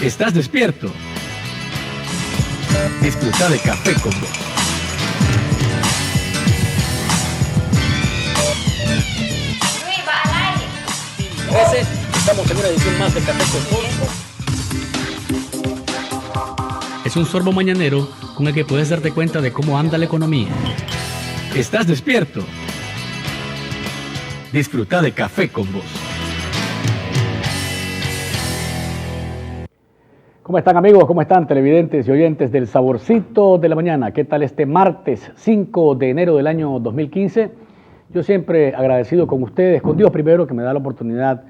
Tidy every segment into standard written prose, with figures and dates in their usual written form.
¿Estás despierto? Disfruta de Café con Vos. Luis, va al aire. 13, estamos en una edición más de Café con Vos. Es un sorbo mañanero con el que puedes darte cuenta de cómo anda la economía. ¿Estás despierto? Disfruta de Café con Vos. ¿Cómo están, amigos? ¿Cómo están, televidentes y oyentes del Saborcito de la Mañana? ¿Qué tal este martes 5 de enero del año 2015? Yo siempre agradecido con ustedes, con Dios primero, que me da la oportunidad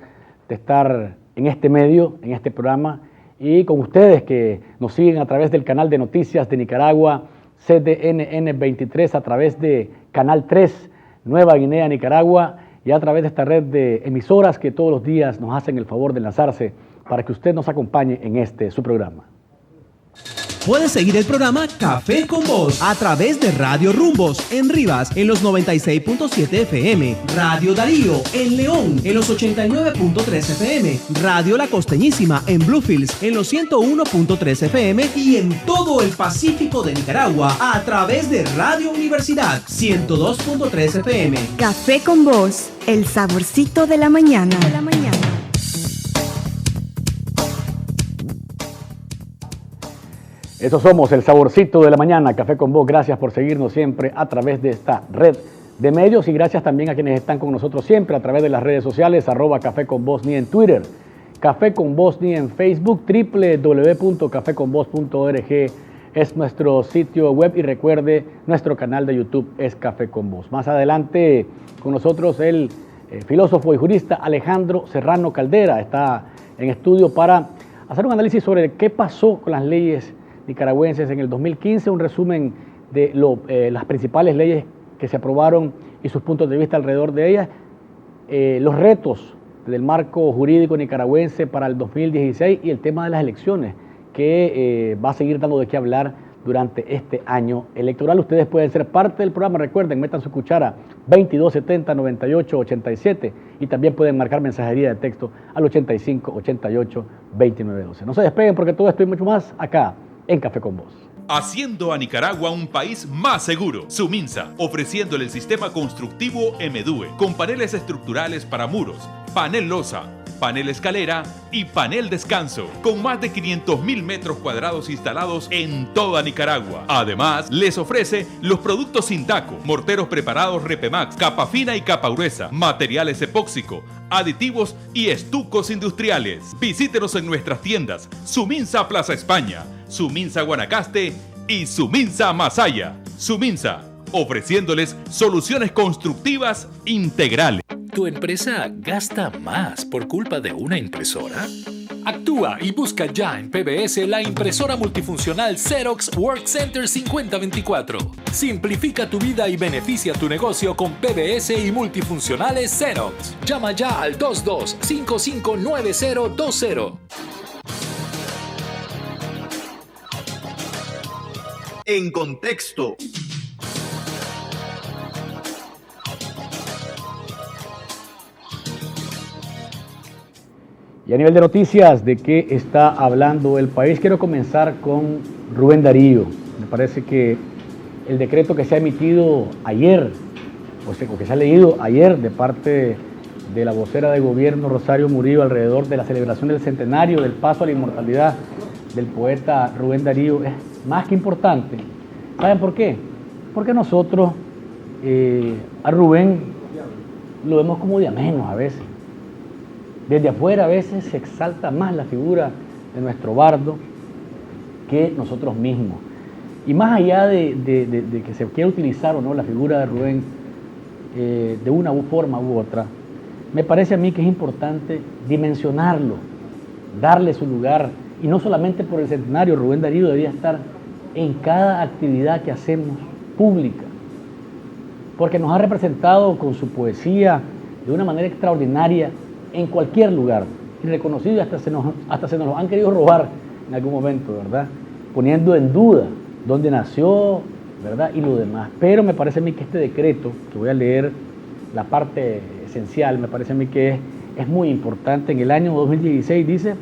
de estar en este medio, en este programa, y con ustedes que nos siguen a través del canal de noticias de Nicaragua, CDNN 23, a través de Canal 3, Nueva Guinea, Nicaragua, y a través de esta red de emisoras que todos los días nos hacen el favor de enlazarse para que usted nos acompañe en su programa. Puedes seguir el programa Café con Vos a través de Radio Rumbos en Rivas en los 96.7 FM, Radio Darío en León en los 89.3 FM, Radio La Costeñísima en Bluefields en los 101.3 FM y en todo el Pacífico de Nicaragua a través de Radio Universidad 102.3 FM. Café con Vos, el saborcito de la mañana. Eso somos, el Saborcito de la Mañana, Café con Vos. Gracias por seguirnos siempre a través de esta red de medios y gracias también a quienes están con nosotros siempre a través de las redes sociales, @Café con Vos ni en Twitter, Café con Vos ni en Facebook, www.cafeconvos.org es nuestro sitio web y recuerde, nuestro canal de YouTube es Café con Vos. Más adelante con nosotros el filósofo y jurista Alejandro Serrano Caldera está en estudio para hacer un análisis sobre qué pasó con las leyes nicaragüenses en el 2015, un resumen de las principales leyes que se aprobaron y sus puntos de vista alrededor de ellas, los retos del marco jurídico nicaragüense para el 2016 y el tema de las elecciones que va a seguir dando de qué hablar durante este año electoral. Ustedes pueden ser parte del programa, recuerden, metan su cuchara 2270-9887 y también pueden marcar mensajería de texto al 8588-2912. No se despeguen porque todo esto y mucho más acá en Café con Vos. Haciendo a Nicaragua un país más seguro. Suminsa, ofreciéndole el sistema constructivo MDUE, con paneles estructurales para muros, panel losa, panel escalera y panel descanso, con más de 500,000 metros cuadrados instalados en toda Nicaragua. Además, les ofrece los productos Sindaco, morteros preparados Repemax, capa fina y capa gruesa, materiales epóxico, aditivos y estucos industriales. Visítenos en nuestras tiendas Suminsa Plaza España, Suminsa Guanacaste y Suminsa Masaya. Suminsa, ofreciéndoles soluciones constructivas integrales. ¿Tu empresa gasta más por culpa de una impresora? Actúa y busca ya en PBS la impresora multifuncional Xerox WorkCenter 5024. Simplifica tu vida y beneficia tu negocio con PBS y multifuncionales Xerox. Llama ya al 22559020. En contexto. Y a nivel de noticias, ¿de qué está hablando el país? Quiero comenzar con Rubén Darío. Me parece que el decreto que se ha emitido ayer, o que se ha leído ayer de parte de la vocera de gobierno Rosario Murillo alrededor de la celebración del centenario del paso a la inmortalidad del poeta Rubén Darío es más que importante. ¿Saben por qué? Porque nosotros a Rubén lo vemos como de a menos a veces. Desde afuera a veces se exalta más la figura de nuestro bardo que nosotros mismos. Y más allá de que se quiera utilizar o no la figura de Rubén de una forma u otra, me parece a mí que es importante dimensionarlo, darle su lugar. Y no solamente por el centenario, Rubén Darío debía estar en cada actividad que hacemos pública, porque nos ha representado con su poesía de una manera extraordinaria en cualquier lugar, y reconocido, hasta se nos lo han querido robar en algún momento, ¿verdad? Poniendo en duda dónde nació, ¿verdad? Y lo demás. Pero me parece a mí que este decreto, que voy a leer la parte esencial, me parece a mí que es muy importante. En el año 2016 dice,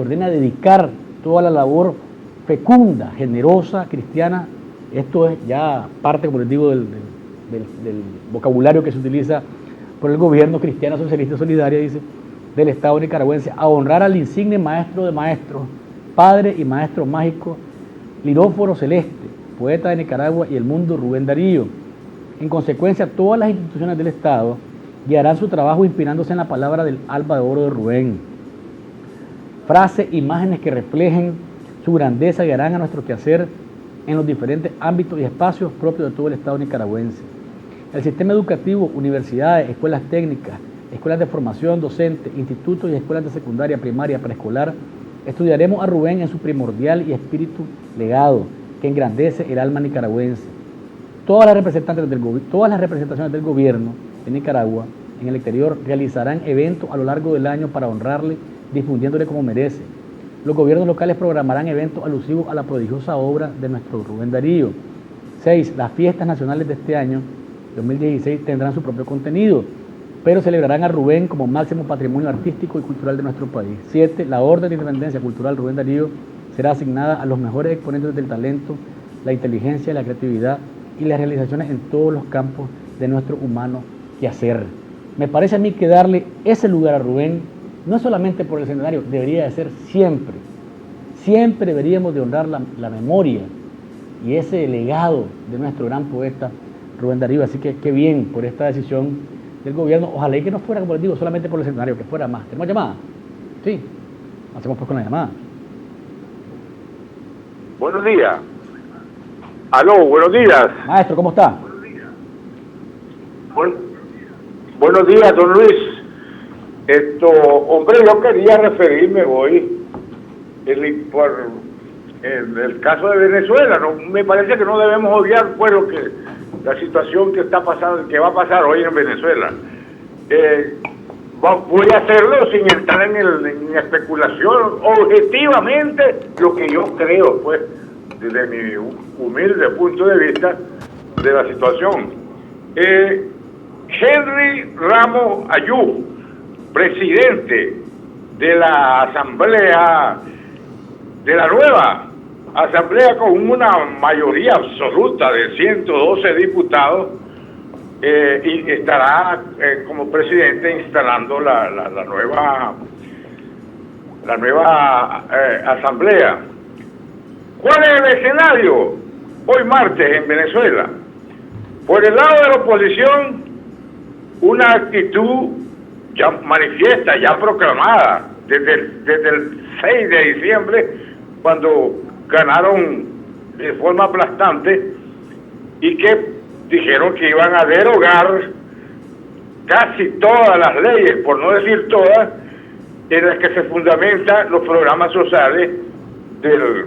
se ordena dedicar toda la labor fecunda, generosa, cristiana. Esto es ya parte, como les digo, del vocabulario que se utiliza por el gobierno cristiana, socialista, solidaria, dice, del Estado nicaragüense, a honrar al insigne maestro de maestros, padre y maestro mágico, liróforo celeste, poeta de Nicaragua y el mundo, Rubén Darío. En consecuencia, todas las instituciones del Estado guiarán su trabajo inspirándose en la palabra del alba de oro de Rubén. Frases, imágenes que reflejen su grandeza guiarán a nuestro quehacer en los diferentes ámbitos y espacios propios de todo el Estado nicaragüense. El sistema educativo, universidades, escuelas técnicas, escuelas de formación docente, institutos y escuelas de secundaria, primaria, preescolar, estudiaremos a Rubén en su primordial y espíritu legado que engrandece el alma nicaragüense. Todas las representaciones del gobierno de Nicaragua en el exterior realizarán eventos a lo largo del año para honrarle, difundiéndole como merece. Los gobiernos locales programarán eventos alusivos a la prodigiosa obra de nuestro Rubén Darío. 6. Las fiestas nacionales de este año, 2016, tendrán su propio contenido, pero celebrarán a Rubén como máximo patrimonio artístico y cultural de nuestro país. 7. La Orden de Independencia Cultural Rubén Darío será asignada a los mejores exponentes del talento, la inteligencia, la creatividad y las realizaciones en todos los campos de nuestro humano quehacer. Me parece a mí que darle ese lugar a Rubén, no solamente por el centenario, debería de ser siempre. Siempre deberíamos de honrar la memoria y ese legado de nuestro gran poeta Rubén Darío. Así que qué bien por esta decisión del gobierno. Ojalá y que no fuera, como les digo, solamente por el centenario, que fuera más. ¿Tenemos llamada? Sí. Hacemos pues con la llamada. Buenos días. Aló, buenos días. Maestro, ¿cómo está? Buenos días, don Luis. Hombre, yo quería referirme hoy por el caso de Venezuela. No, me parece que no debemos obviar pues la situación que está pasando, que va a pasar hoy en Venezuela. Voy a hacerlo sin entrar en especulación, objetivamente lo que yo creo, pues, desde mi humilde punto de vista de la situación. Henry Ramos Ayú, presidente de la Asamblea, de la nueva Asamblea con una mayoría absoluta de 112 diputados, y estará como presidente instalando la nueva Asamblea. ¿Cuál es el escenario hoy martes en Venezuela? Por el lado de la oposición, una actitud ya manifiesta, ya proclamada desde el 6 de diciembre, cuando ganaron de forma aplastante y que dijeron que iban a derogar casi todas las leyes, por no decir todas, en las que se fundamentan los programas sociales del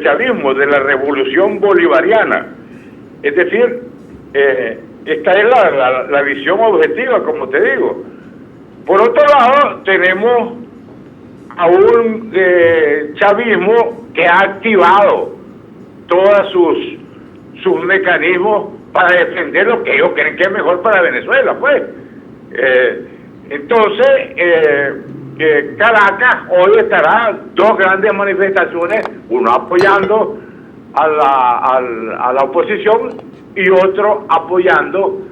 chavismo, de la revolución bolivariana. Es decir, esta es la visión objetiva, como te digo. Por otro lado, tenemos a un chavismo que ha activado todos sus mecanismos para defender lo que ellos creen que es mejor para Venezuela, pues. Entonces, Caracas hoy estará dos grandes manifestaciones, uno apoyando a la oposición y otro apoyando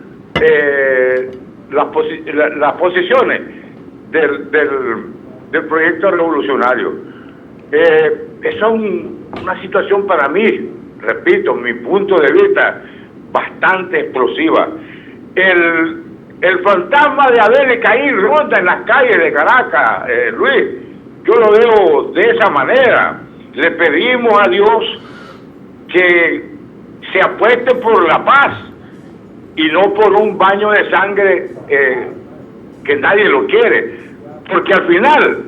las posiciones del proyecto revolucionario. Es una situación para mí, repito, mi punto de vista, bastante explosiva. El fantasma de Abel Caín ronda en las calles de Caracas, Luis. Yo lo veo de esa manera. Le pedimos a Dios que se apueste por la paz y no por un baño de sangre que nadie lo quiere. Porque al final,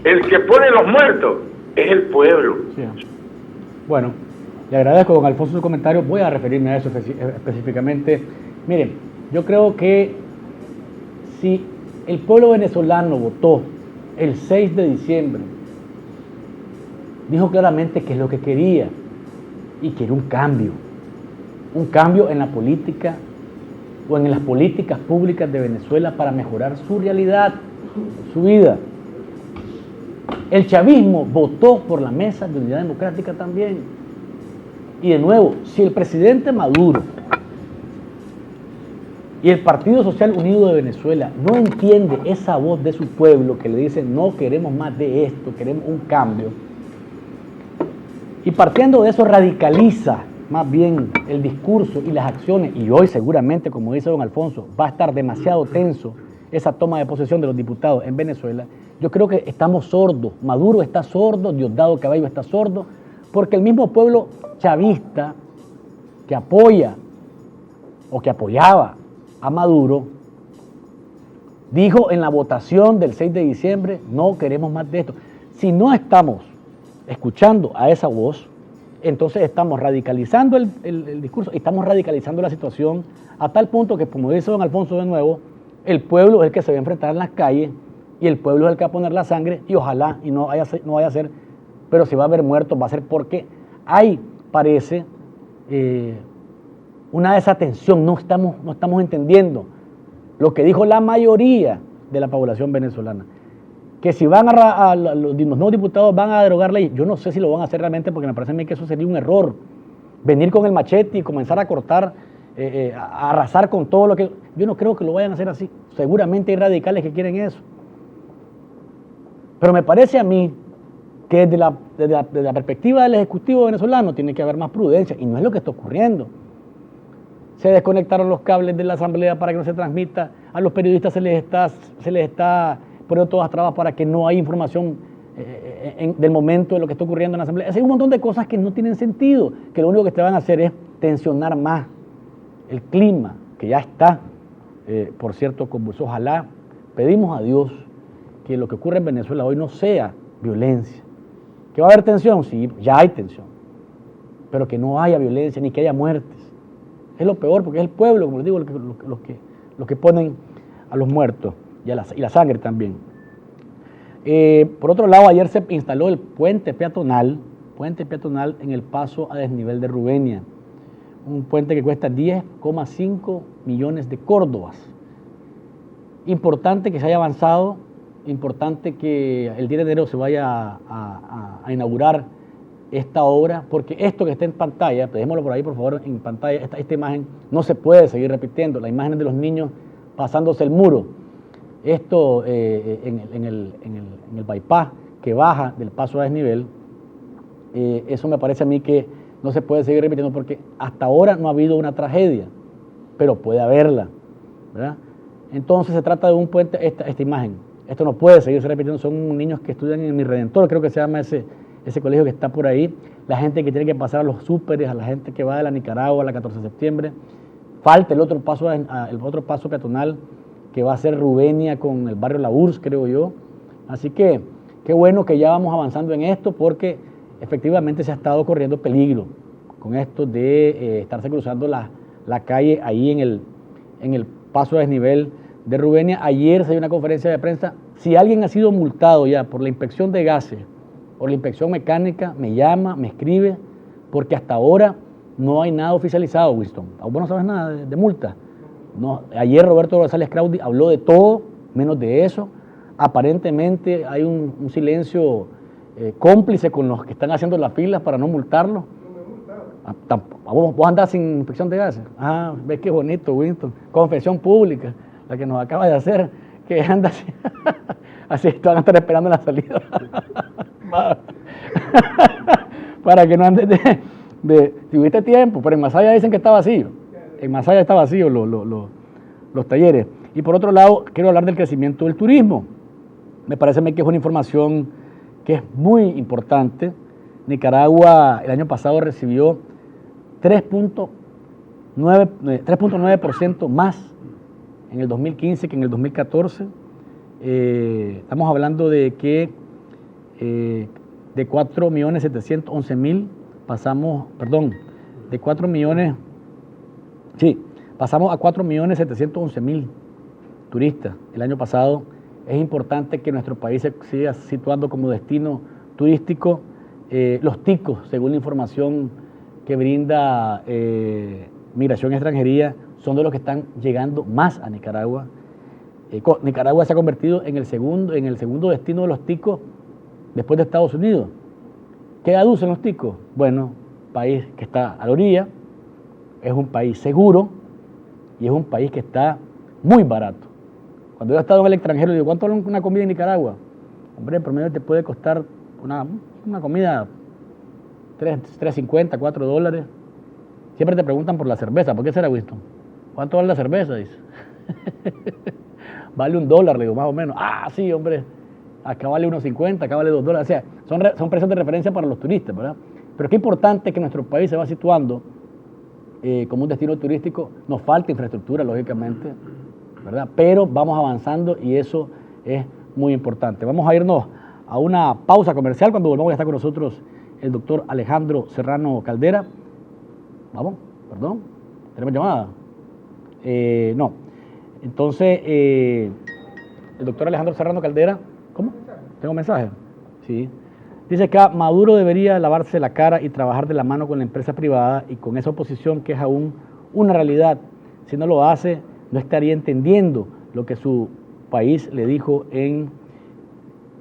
el que pone los muertos es el pueblo. Sí. Bueno, le agradezco, don Alfonso, su comentario. Voy a referirme a eso específicamente. Miren, yo creo que si el pueblo venezolano votó el 6 de diciembre, dijo claramente que es lo que quería y quiere un cambio en la política o en las políticas públicas de Venezuela para mejorar su realidad, su vida. El chavismo votó por la Mesa de Unidad Democrática también. Y de nuevo, si el presidente Maduro y el Partido Social Unido de Venezuela no entiende esa voz de su pueblo que le dice no queremos más de esto, queremos un cambio, y partiendo de eso radicaliza más bien el discurso y las acciones, y hoy seguramente, como dice don Alfonso, va a estar demasiado tenso esa toma de posesión de los diputados en Venezuela. Yo creo que estamos sordos, Maduro está sordo, Diosdado Cabello está sordo, porque el mismo pueblo chavista que apoya o que apoyaba a Maduro dijo en la votación del 6 de diciembre, no queremos más de esto. Si no estamos escuchando a esa voz, entonces estamos radicalizando el discurso y estamos radicalizando la situación a tal punto que, como dice don Alfonso de nuevo, el pueblo es el que se va a enfrentar en las calles y el pueblo es el que va a poner la sangre y ojalá y no vaya a ser, pero si va a haber muertos va a ser porque hay, parece, una desatención, no estamos entendiendo lo que dijo la mayoría de la población venezolana, que si van los nuevos diputados van a derogar ley, yo no sé si lo van a hacer realmente porque me parece a mí que eso sería un error, venir con el machete y comenzar a cortar, a arrasar con todo lo que, yo no creo que lo vayan a hacer así, seguramente hay radicales que quieren eso, pero me parece a mí que desde la perspectiva del Ejecutivo venezolano tiene que haber más prudencia, y no es lo que está ocurriendo. Se desconectaron los cables de la asamblea para que no se transmita, a los periodistas se les está poniendo todas trabas para que no haya información del momento de lo que está ocurriendo en la asamblea. Hay un montón de cosas que no tienen sentido, que lo único que te van a hacer es tensionar más el clima, que ya está, por cierto, convulso. Ojalá, pedimos a Dios que lo que ocurre en Venezuela hoy no sea violencia. ¿Que va a haber tensión? Sí, ya hay tensión. Pero que no haya violencia ni que haya muertes. Es lo peor porque es el pueblo, como les digo, los que ponen a los muertos y la sangre también. Por otro lado, ayer se instaló el puente peatonal en el paso a desnivel de Rubenia. Un puente que cuesta 10,5 millones de córdobas. Importante que se haya avanzado, importante que el 10 de enero se vaya a inaugurar esta obra, porque esto que está en pantalla, dejémoslo por ahí por favor en pantalla, esta imagen no se puede seguir repitiendo, la imagen de los niños pasándose el muro, esto en el bypass que baja del paso a desnivel, eso me parece a mí que no se puede seguir repitiendo porque hasta ahora no ha habido una tragedia, pero puede haberla, ¿verdad? Entonces se trata de un puente, esta imagen, esto no puede seguirse repitiendo, son niños que estudian en Mi Redentor, creo que se llama ese colegio que está por ahí, la gente que tiene que pasar a los súperes, a la gente que va de la Nicaragua a la 14 de septiembre, falta el otro paso peatonal que va a ser Rubenia con el barrio La Urs, creo yo, así que qué bueno que ya vamos avanzando en esto porque efectivamente se ha estado corriendo peligro con esto de estarse cruzando la calle ahí en el paso a desnivel de Rubenia. Ayer se dio una conferencia de prensa, si alguien ha sido multado ya por la inspección de gases, por la inspección mecánica, me llama, me escribe, porque hasta ahora no hay nada oficializado, Winston. Vos no sabes nada de multa. No, ayer Roberto González Claudi habló de todo, menos de eso. Aparentemente hay un silencio cómplice con los que están haciendo las filas para no multarlo. Vos andás sin inspección de gases. Ah, ves qué bonito, Winston. Confesión pública, la que nos acaba de hacer, que anda así. Así van a estar esperando la salida. Para que no andes tuviste tiempo, pero en Masaya dicen que está vacío. En Masaya está vacío los talleres. Y por otro lado, quiero hablar del crecimiento del turismo. Me parece a mí que es una información que es muy importante. Nicaragua el año pasado recibió 3.9% más en el 2015 que en el 2014. Estamos hablando de que de 4.711.000 pasamos a 4.711.000 turistas el año pasado. Es importante que nuestro país se siga situando como destino turístico. Los ticos, según la información que brinda Migración y Extranjería, son de los que están llegando más a Nicaragua. Nicaragua se ha convertido en el segundo destino de los ticos después de Estados Unidos. ¿Qué aducen los ticos? Bueno, país que está a la orilla, es un país seguro y es un país que está muy barato. Cuando yo he estado en el extranjero, digo, ¿cuánto vale una comida en Nicaragua? Hombre, en promedio te puede costar una comida $3.50, $4. Siempre te preguntan por la cerveza. ¿Por qué será, Winston? ¿Cuánto vale la cerveza? Dice. Vale $1, le digo, más o menos. Ah, sí, hombre. Acá vale 1.50, acá vale $2. O sea, son precios de referencia para los turistas, ¿verdad? Pero qué importante que nuestro país se va situando como un destino turístico. Nos falta infraestructura, lógicamente, ¿verdad? Pero vamos avanzando y eso es muy importante. Vamos a irnos a una pausa comercial. Cuando volvamos a estar con nosotros el doctor Alejandro Serrano Caldera. Vamos, perdón, ¿tenemos llamada? No. Entonces, el doctor Alejandro Serrano Caldera, ¿cómo? ¿Tengo mensaje? Sí. Dice acá, Maduro debería lavarse la cara y trabajar de la mano con la empresa privada y con esa oposición que es aún una realidad. Si no lo hace, no estaría entendiendo lo que su país le dijo en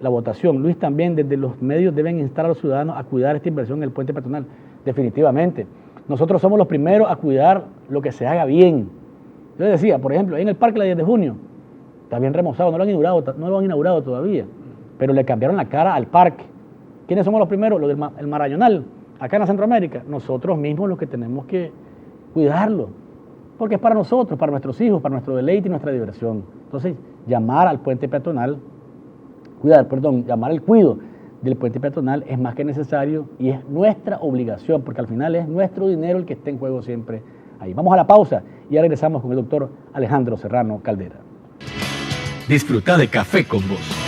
la votación. Luis, también desde los medios deben instar a los ciudadanos a cuidar esta inversión en el puente peatonal. Definitivamente. Nosotros somos los primeros a cuidar lo que se haga bien. Yo les decía, por ejemplo, en el parque la 10 de junio, está bien remozado, no lo han inaugurado todavía, pero le cambiaron la cara al parque. ¿Quiénes somos los primeros? Los del Marañonal, acá en la Centroamérica. Nosotros mismos los que tenemos que cuidarlo, porque es para nosotros, para nuestros hijos, para nuestro deleite y nuestra diversión. Entonces, llamar al puente peatonal, llamar al cuidado del puente peatonal es más que necesario y es nuestra obligación, porque al final es nuestro dinero el que está en juego siempre ahí. Vamos a la pausa y ya regresamos con el doctor Alejandro Serrano Caldera. Disfruta de Café con Vos.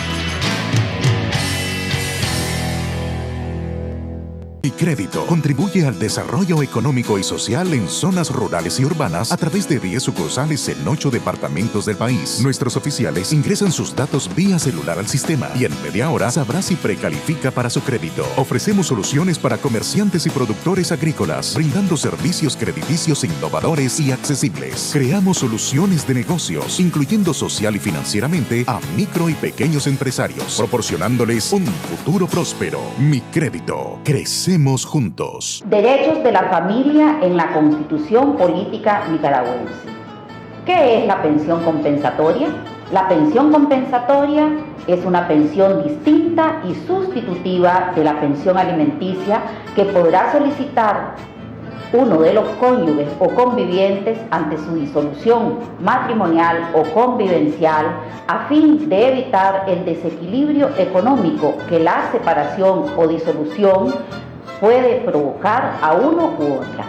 Mi Crédito contribuye al desarrollo económico y social en zonas rurales y urbanas a través de 10 sucursales en 8 departamentos del país. Nuestros oficiales ingresan sus datos vía celular al sistema y en media hora sabrá si precalifica para su crédito. Ofrecemos soluciones para comerciantes y productores agrícolas, brindando servicios crediticios innovadores y accesibles. Creamos soluciones de negocios, incluyendo social y financieramente a micro y pequeños empresarios, proporcionándoles un futuro próspero. Mi Crédito. Crecemos juntos. Derechos de la familia en la Constitución Política Nicaragüense. ¿Qué es la pensión compensatoria? La pensión compensatoria es una pensión distinta y sustitutiva de la pensión alimenticia que podrá solicitar uno de los cónyuges o convivientes ante su disolución matrimonial o convivencial a fin de evitar el desequilibrio económico que la separación o disolución puede provocar a uno u otra.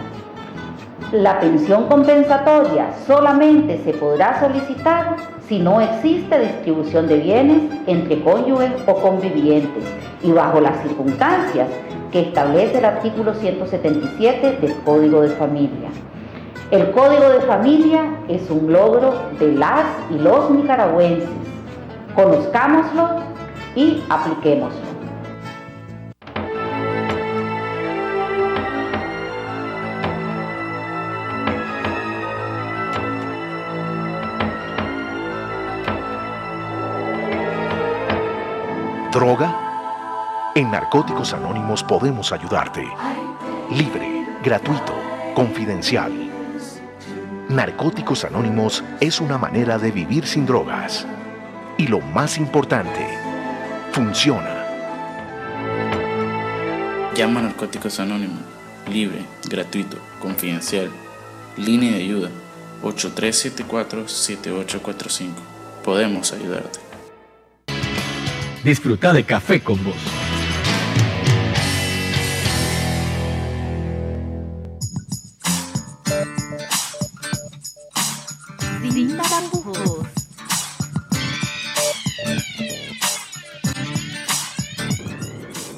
La pensión compensatoria solamente se podrá solicitar si no existe distribución de bienes entre cónyuges o convivientes y bajo las circunstancias que establece el artículo 177 del Código de Familia. El Código de Familia es un logro de las y los nicaragüenses. Conozcámoslo y apliquémoslo. ¿Droga? En Narcóticos Anónimos podemos ayudarte. Libre, gratuito, confidencial. Narcóticos Anónimos es una manera de vivir sin drogas. Y lo más importante, funciona. Llama a Narcóticos Anónimos. Libre, gratuito, confidencial. Línea de ayuda 8374-7845. Podemos ayudarte. Disfruta de Café con Vos. Sin tapujos.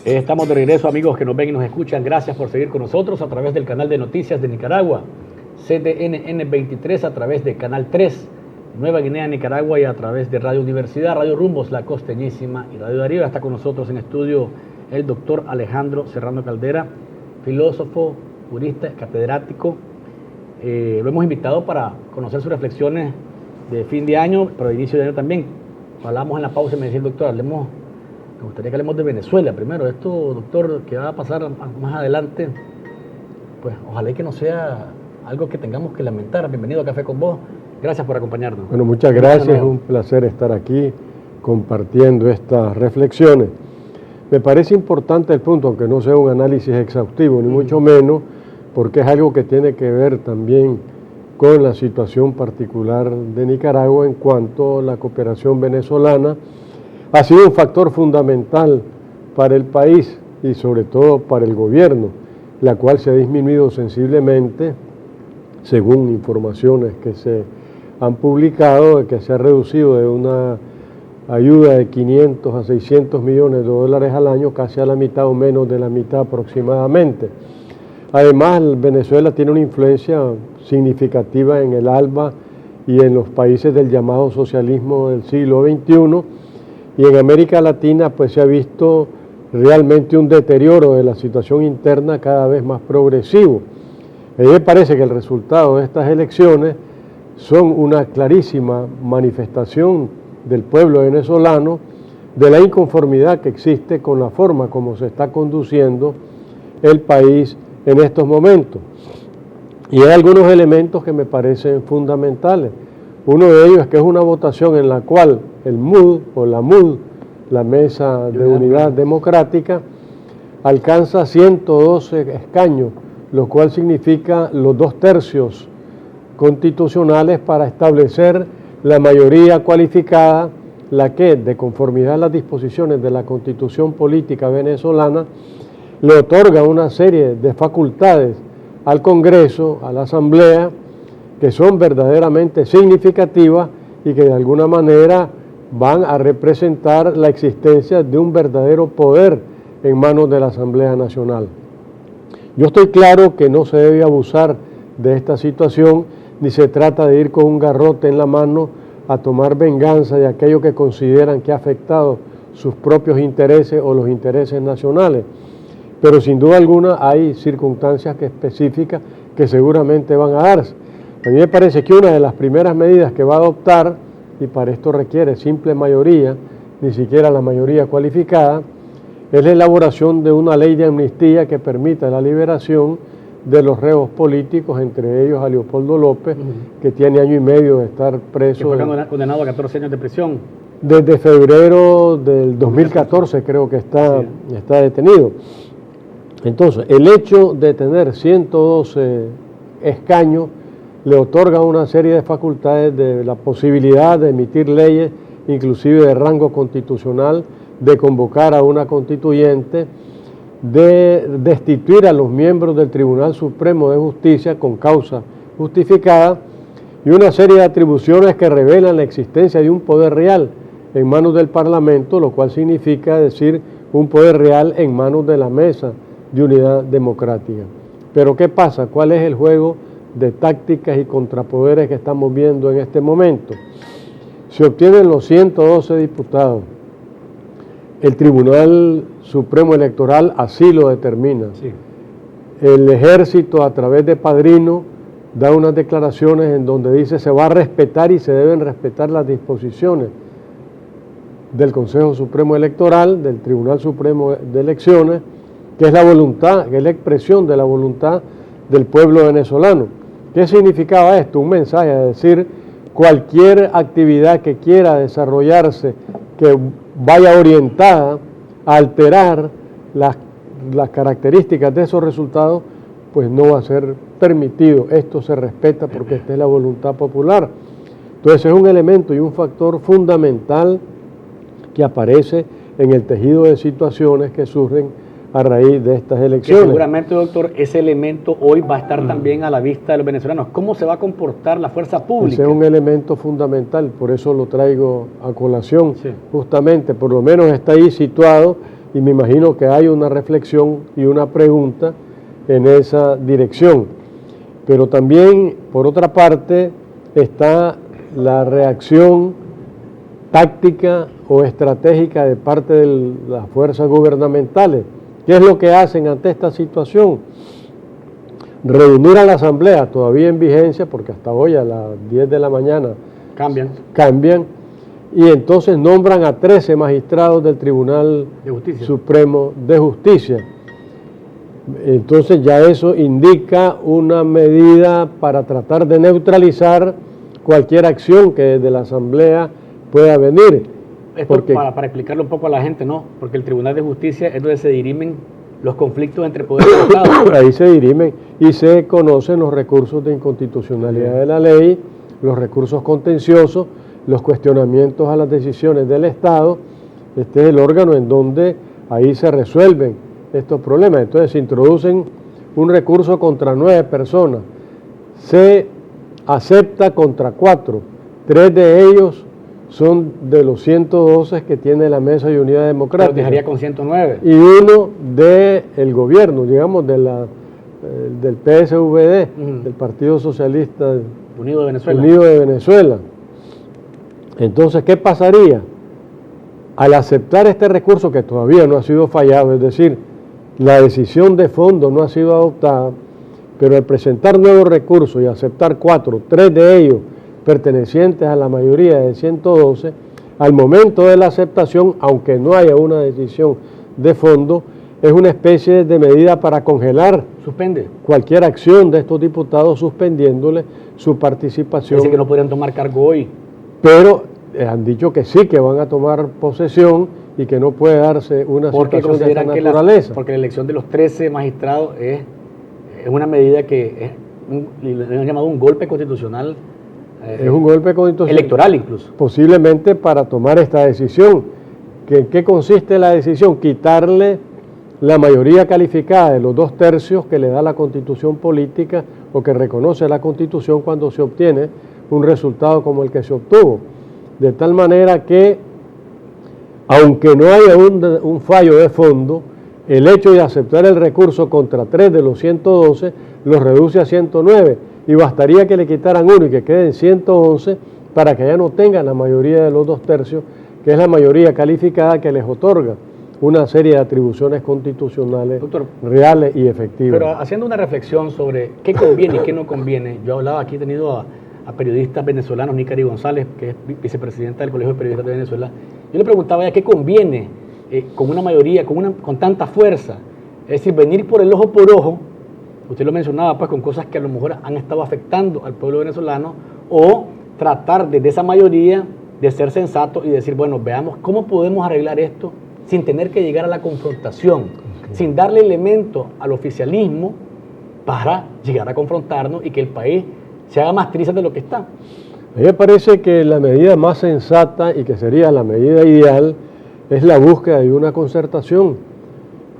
Estamos de regreso, amigos que nos ven y nos escuchan. Gracias por seguir con nosotros a través del canal de noticias de Nicaragua, CDNN 23, a través de Canal 3, Nueva Guinea, Nicaragua, y a través de Radio Universidad, Radio Rumbos, La Costeñísima y Radio Darío. Está con nosotros en estudio el doctor Alejandro Serrano Caldera, filósofo, jurista, catedrático. Lo hemos invitado para conocer sus reflexiones de fin de año, pero de inicio de año también. Hablamos en la pausa y me decía el doctor, hablemos Me gustaría que hablemos de Venezuela primero. Esto, doctor, que va a pasar más adelante, pues ojalá y que no sea algo que tengamos que lamentar. Bienvenido a Café con Vos. Gracias por acompañarnos. Bueno, muchas gracias. Es un placer estar aquí compartiendo estas reflexiones. Me parece importante el punto, aunque no sea un análisis exhaustivo, ni mucho menos, porque es algo que tiene que ver también con la situación particular de Nicaragua en cuanto a la cooperación venezolana. Ha sido un factor fundamental para el país y sobre todo para el gobierno, la cual se ha disminuido sensiblemente, según informaciones que se han publicado, que se ha reducido de una ayuda de 500 a 600 millones de dólares al año, casi a la mitad o menos de la mitad aproximadamente. Además, Venezuela tiene una influencia significativa en el ALBA y en los países del llamado socialismo del siglo XXI, y en América Latina pues se ha visto realmente un deterioro de la situación interna cada vez más progresivo. A mí me parece que el resultado de estas elecciones son una clarísima manifestación del pueblo venezolano de la inconformidad que existe con la forma como se está conduciendo el país en estos momentos. Y hay algunos elementos que me parecen fundamentales. Uno de ellos es que es una votación en la cual el MUD o la MUD, la Mesa de Unidad Democrática, alcanza 112 escaños, lo cual significa los 2/3 constitucionales para establecer la mayoría cualificada, la que, de conformidad a las disposiciones de la Constitución Política venezolana, le otorga una serie de facultades al Congreso, a la Asamblea, que son verdaderamente significativas y que de alguna manera van a representar la existencia de un verdadero poder en manos de la Asamblea Nacional. Yo estoy claro que no se debe abusar de esta situación, ni se trata de ir con un garrote en la mano a tomar venganza de aquello que consideran que ha afectado sus propios intereses o los intereses nacionales. Pero sin duda alguna hay circunstancias específicas que seguramente van a darse. A mí me parece que una de las primeras medidas que va a adoptar, y para esto requiere simple mayoría, ni siquiera la mayoría cualificada, es la elaboración de una ley de amnistía que permita la liberación de los reos políticos, entre ellos a Leopoldo López, que tiene 1 año y medio de estar preso. Que fue condenado a 14 años de prisión. Desde febrero del 2014 creo que está detenido. Entonces, el hecho de tener 112 escaños le otorga una serie de facultades, de la posibilidad de emitir leyes, inclusive de rango constitucional, de convocar a una constituyente, de destituir a los miembros del Tribunal Supremo de Justicia con causa justificada, y una serie de atribuciones que revelan la existencia de un poder real en manos del Parlamento, lo cual significa decir un poder real en manos de la Mesa de Unidad Democrática. Pero ¿qué pasa? ¿Cuál es el juego de tácticas y contrapoderes que estamos viendo en este momento? Se obtienen los 112 diputados. El Tribunal Supremo Electoral así lo determina. Sí. El Ejército, a través de Padrino, da unas declaraciones en donde dice se va a respetar y se deben respetar las disposiciones del Consejo Supremo Electoral, del Tribunal Supremo de Elecciones, que es la voluntad, que es la expresión de la voluntad del pueblo venezolano. ¿Qué significaba esto? Un mensaje de decir cualquier actividad que quiera desarrollarse, que vaya orientada a alterar las características de esos resultados, pues no va a ser permitido. Esto se respeta porque esta es la voluntad popular. Entonces es un elemento y un factor fundamental que aparece en el tejido de situaciones que surgen a raíz de estas elecciones. Que seguramente, doctor, ese elemento hoy va a estar también a la vista de los venezolanos. ¿Cómo se va a comportar la fuerza pública? Ese es un elemento fundamental, por eso lo traigo a colación. Sí. Justamente, por lo menos está ahí situado, y me imagino que hay una reflexión y una pregunta en esa dirección. Pero también, por otra parte, está la reacción táctica o estratégica de parte de las fuerzas gubernamentales. ¿Qué es lo que hacen ante esta situación? Reunir a la Asamblea, todavía en vigencia, porque hasta hoy a las 10 de la mañana cambian, y entonces nombran a 13 magistrados del Tribunal Supremo de Justicia. Entonces ya eso indica una medida para tratar de neutralizar cualquier acción que desde la Asamblea pueda venir. Esto para explicarlo un poco a la gente, ¿no? Porque el Tribunal de Justicia es donde se dirimen los conflictos entre poderes del Estado. Ahí se dirimen y se conocen los recursos de inconstitucionalidad de la ley, los recursos contenciosos, los cuestionamientos a las decisiones del Estado. Este es el órgano en donde ahí se resuelven estos problemas. Entonces se introducen un recurso contra 9 personas, se acepta contra 4, 3 de ellos son de los 112 que tiene la Mesa de Unidad Democrática. Pero dejaría con 109. Y uno del gobierno, digamos, del PSVD, del Partido Socialista Unido de Venezuela. Entonces, ¿qué pasaría? Al aceptar este recurso que todavía no ha sido fallado, es decir, la decisión de fondo no ha sido adoptada, pero al presentar nuevos recursos y aceptar 4, 3 de ellos pertenecientes a la mayoría de 112, al momento de la aceptación, aunque no haya una decisión de fondo, es una especie de medida para congelar cualquier acción de estos diputados, suspendiéndole su participación. Es decir, que no podrían tomar cargo hoy. Pero han dicho que sí, que van a tomar posesión y que no puede darse una situación de esta naturaleza. Porque la elección de los 13 magistrados es una medida que le han llamado un golpe constitucional. Es un golpe constitucional. Electoral incluso. Posiblemente para tomar esta decisión. ¿En qué consiste la decisión? Quitarle la mayoría calificada de los 2/3 que le da la Constitución política o que reconoce la Constitución cuando se obtiene un resultado como el que se obtuvo. De tal manera que, aunque no haya un fallo de fondo, el hecho de aceptar el recurso contra 3 de los 112 los reduce a 109 y bastaría que le quitaran uno y que queden 111 para que ya no tengan la mayoría de los 2/3, que es la mayoría calificada que les otorga una serie de atribuciones constitucionales reales y efectivas. Pero haciendo una reflexión sobre qué conviene y qué no conviene, yo hablaba aquí, he tenido a periodistas venezolanos, Nicari González, que es vicepresidenta del Colegio de Periodistas de Venezuela, yo le preguntaba ya qué conviene con una mayoría, con tanta fuerza, es decir, venir por el ojo por ojo, usted lo mencionaba, pues con cosas que a lo mejor han estado afectando al pueblo venezolano, o tratar desde esa mayoría de ser sensato y decir, bueno, veamos cómo podemos arreglar esto sin tener que llegar a la confrontación, sin darle elemento al oficialismo para llegar a confrontarnos y que el país se haga más triste de lo que está. A mí me parece que la medida más sensata y que sería la medida ideal es la búsqueda de una concertación,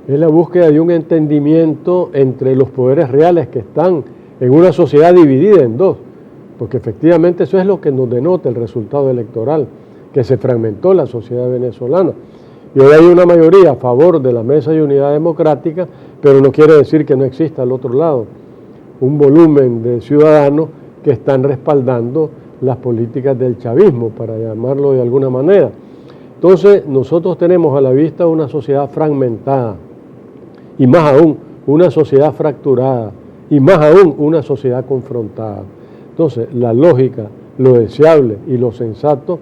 es la búsqueda de un entendimiento entre los poderes reales que están en una sociedad dividida en dos, porque efectivamente eso es lo que nos denota el resultado electoral, que se fragmentó la sociedad venezolana. Y hoy hay una mayoría a favor de la Mesa de Unidad Democrática, pero no quiere decir que no exista al otro lado un volumen de ciudadanos que están respaldando las políticas del chavismo, para llamarlo de alguna manera. Entonces, nosotros tenemos a la vista una sociedad fragmentada, y más aún, una sociedad fracturada, y más aún, una sociedad confrontada. Entonces, la lógica, lo deseable y lo sensato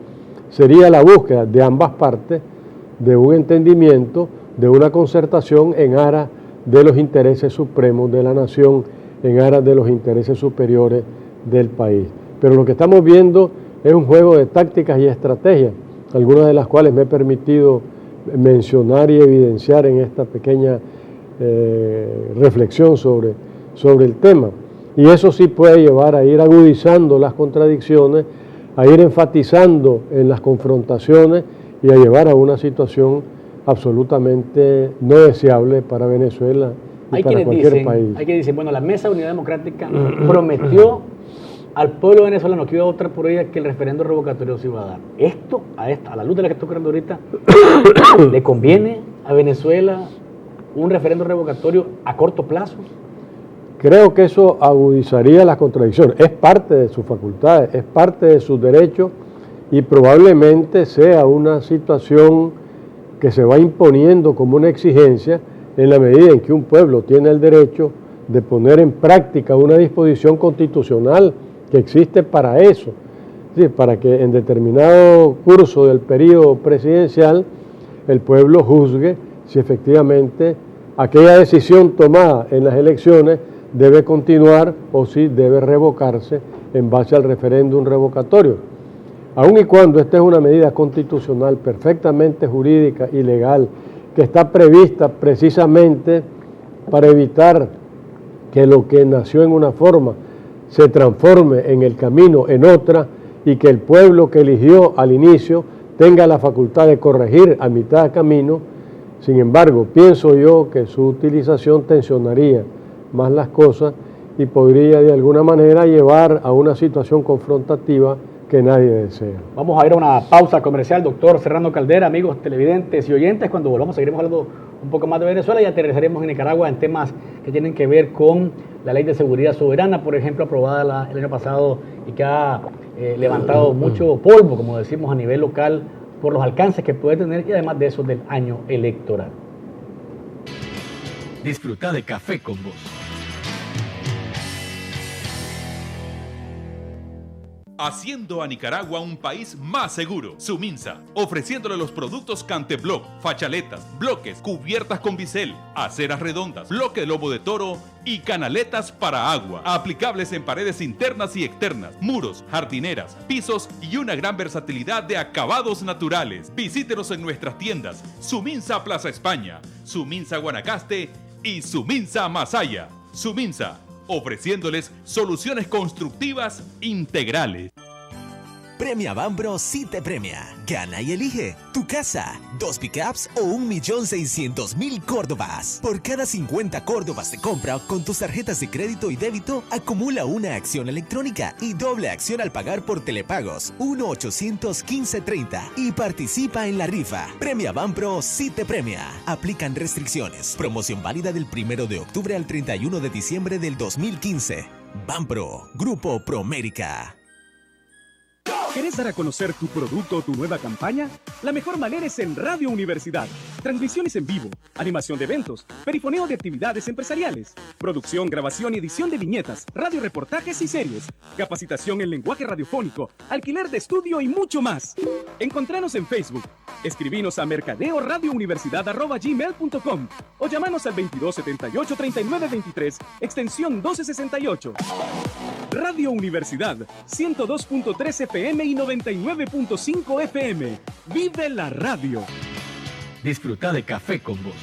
sería la búsqueda de ambas partes de un entendimiento, de una concertación en aras de los intereses supremos de la nación, en aras de los intereses superiores del país. Pero lo que estamos viendo es un juego de tácticas y estrategias, algunas de las cuales me he permitido mencionar y evidenciar en esta pequeña reflexión sobre el tema. Y eso sí puede llevar a ir agudizando las contradicciones, a ir enfatizando en las confrontaciones y a llevar a una situación absolutamente no deseable para Venezuela y para cualquier país. Hay quienes dicen, bueno, la Mesa de Unidad Democrática prometió al pueblo venezolano que iba a votar por ella que el referendo revocatorio se iba a dar. Esto, a la luz de la que está ocurriendo ahorita, ¿le conviene a Venezuela un referendo revocatorio a corto plazo? Creo que eso agudizaría las contradicciones. Es parte de sus facultades, es parte de sus derechos y probablemente sea una situación que se va imponiendo como una exigencia en la medida en que un pueblo tiene el derecho de poner en práctica una disposición constitucional que existe para eso. Sí, para que en determinado curso del periodo presidencial el pueblo juzgue si efectivamente aquella decisión tomada en las elecciones debe continuar o si debe revocarse en base al referéndum revocatorio. Aun y cuando esta es una medida constitucional perfectamente jurídica y legal, que está prevista precisamente para evitar que lo que nació en una forma se transforme en el camino en otra, y que el pueblo que eligió al inicio tenga la facultad de corregir a mitad de camino. Sin embargo, pienso yo que su utilización tensionaría más las cosas y podría de alguna manera llevar a una situación confrontativa que nadie desea. Vamos a ir a una pausa comercial, doctor Serrano Caldera, amigos televidentes y oyentes. Cuando volvamos seguiremos hablando un poco más de Venezuela y aterrizaremos en Nicaragua en temas que tienen que ver con la Ley de Seguridad Soberana, por ejemplo, aprobada el año pasado y que ha levantado mucho polvo, como decimos, a nivel local por los alcances que puede tener y además de eso del año electoral. Disfruta de Café con Vos. Haciendo a Nicaragua un país más seguro. Suminsa, ofreciéndole los productos Cantebloc, fachaletas, bloques, cubiertas con bisel, aceras redondas, bloque de lobo de toro y canaletas para agua, aplicables en paredes internas y externas, muros, jardineras, pisos y una gran versatilidad de acabados naturales. Visítenos en nuestras tiendas Suminsa Plaza España, Suminsa Guanacaste y Suminsa Masaya. Suminsa, ofreciéndoles soluciones constructivas integrales. Premia Banpro sí te premia. Gana y elige tu casa, 2 pickups o 1.600.000 córdobas. Por cada 50 córdobas de compra con tus tarjetas de crédito y débito, acumula una acción electrónica y doble acción al pagar por telepagos 1-800-1530 y participa en la rifa. Premia Banpro sí te premia. Aplican restricciones. Promoción válida del 1 de octubre al 31 de diciembre del 2015. Banpro, Grupo Promérica. ¿Querés dar a conocer tu producto o tu nueva campaña? La mejor manera es en Radio Universidad. Transmisiones en vivo, animación de eventos, perifoneo de actividades empresariales, producción, grabación y edición de viñetas, radioreportajes y series, capacitación en lenguaje radiofónico, alquiler de estudio y mucho más. Encontranos en Facebook. Escribinos a mercadeoradiouniversidad@gmail.com o llamanos al 2278-3923, extensión 1268. Radio Universidad, 102.3 FM y 99.5 FM. ¡Vive la radio! Disfruta de Café con Vos.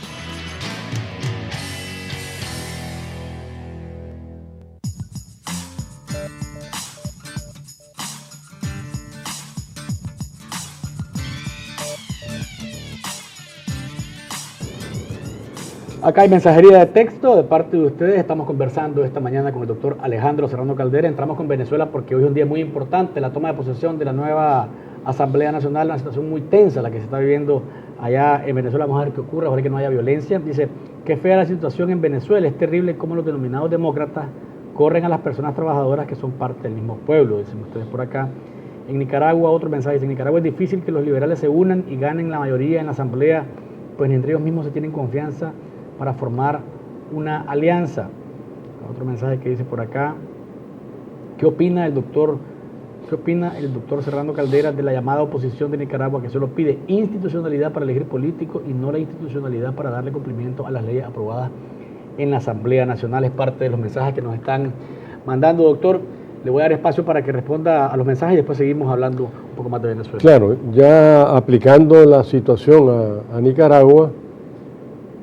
Acá hay mensajería de texto de parte de ustedes. Estamos conversando esta mañana con el doctor Alejandro Serrano Caldera. Entramos con Venezuela porque hoy es un día muy importante, la toma de posesión de la nueva Asamblea Nacional, una situación muy tensa la que se está viviendo allá en Venezuela. Vamos a ver qué ocurre, ojalá que no haya violencia. Dice, qué fea la situación en Venezuela, es terrible cómo los denominados demócratas corren a las personas trabajadoras que son parte del mismo pueblo, dicen ustedes por acá. En Nicaragua, otro mensaje, dice, en Nicaragua es difícil que los liberales se unan y ganen la mayoría en la Asamblea, pues ni entre ellos mismos se tienen confianza para formar una alianza. Otro mensaje que dice por acá, ¿qué opina el doctor Serrano Caldera de la llamada oposición de Nicaragua que solo pide institucionalidad para elegir políticos y no la institucionalidad para darle cumplimiento a las leyes aprobadas en la Asamblea Nacional? Es parte de los mensajes que nos están mandando, doctor. Le voy a dar espacio para que responda a los mensajes y después seguimos hablando un poco más de Venezuela. Claro, ya aplicando la situación a Nicaragua,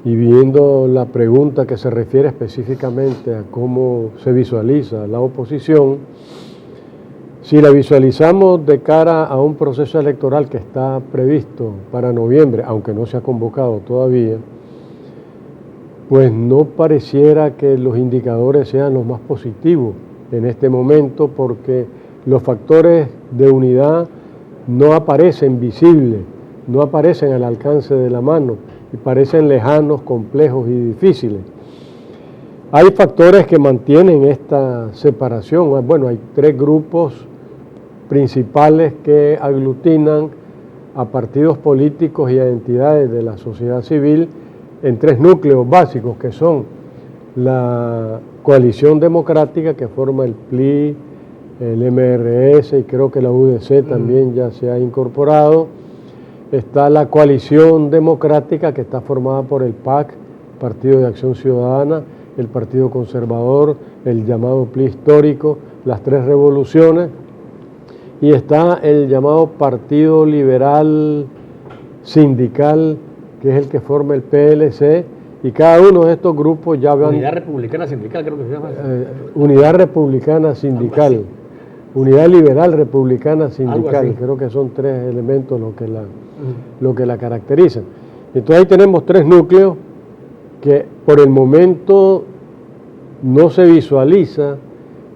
y viendo la pregunta que se refiere específicamente a cómo se visualiza la oposición, si la visualizamos de cara a un proceso electoral que está previsto para noviembre, aunque no se ha convocado todavía, pues no pareciera que los indicadores sean los más positivos en este momento, porque los factores de unidad no aparecen visibles, no aparecen al alcance de la mano, y parecen lejanos, complejos y difíciles. Hay factores que mantienen esta separación. Bueno, hay 3 grupos principales que aglutinan a partidos políticos y a entidades de la sociedad civil en 3 núcleos básicos, que son la coalición democrática que forma el PLI, el MRS y creo que la UDC también ya se ha incorporado. Está la coalición democrática que está formada por el PAC, Partido de Acción Ciudadana, el Partido Conservador, el llamado PLI histórico, las tres revoluciones, y está el llamado Partido Liberal Sindical, que es el que forma el PLC, y cada uno de estos grupos ya van... Unidad Republicana Sindical, creo que se llama. Unidad Republicana Sindical, Unidad Liberal Republicana Sindical, creo que son tres elementos lo que la caracterizan. Entonces ahí tenemos tres núcleos que por el momento no se visualiza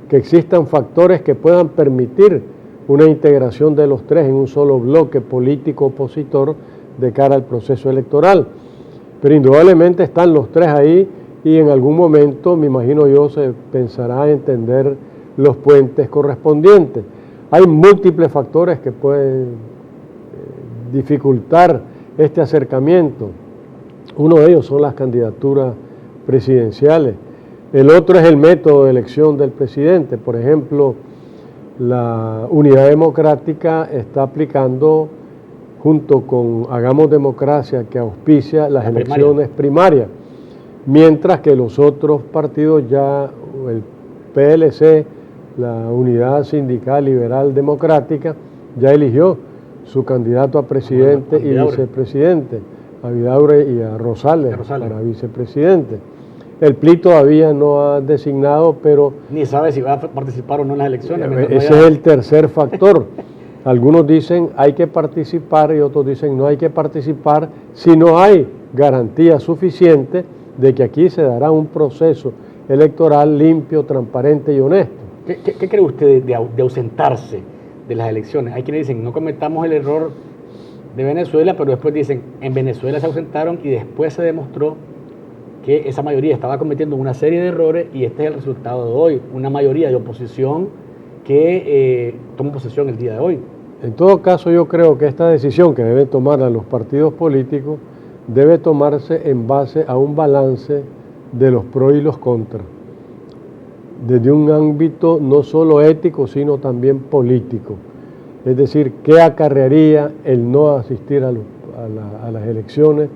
que existan factores que puedan permitir una integración de los tres en un solo bloque político opositor de cara al proceso electoral. Pero indudablemente están los tres ahí y en algún momento, me imagino yo, se pensará en tender los puentes correspondientes. Hay múltiples factores que pueden dificultar este acercamiento. Uno de ellos son las candidaturas presidenciales. El otro es el método de elección del presidente. Por ejemplo, la Unidad Democrática está aplicando, junto con Hagamos Democracia, que auspicia las elecciones primarias, mientras que los otros partidos ya, el PLC, la Unidad Sindical Liberal Democrática, ya eligió su candidato a presidente y vicepresidente, a Vidaurre y a Rosales para vicepresidente. El PLI todavía no ha designado, pero... Ni sabe si va a participar o no en las elecciones. Ese es el tercer factor. Algunos dicen hay que participar y otros dicen no hay que participar si no hay garantía suficiente de que aquí se dará un proceso electoral limpio, transparente y honesto. ¿Qué cree usted de ausentarse de las elecciones? Hay quienes dicen no cometamos el error de Venezuela, pero después dicen en Venezuela se ausentaron y después se demostró que esa mayoría estaba cometiendo una serie de errores y este es el resultado de hoy, una mayoría de oposición que toma posesión el día de hoy. En todo caso, yo creo que esta decisión que deben tomar a los partidos políticos debe tomarse en base a un balance de los pros y los contras, desde un ámbito no solo ético, sino también político. Es decir, ¿qué acarrearía el no asistir a las elecciones?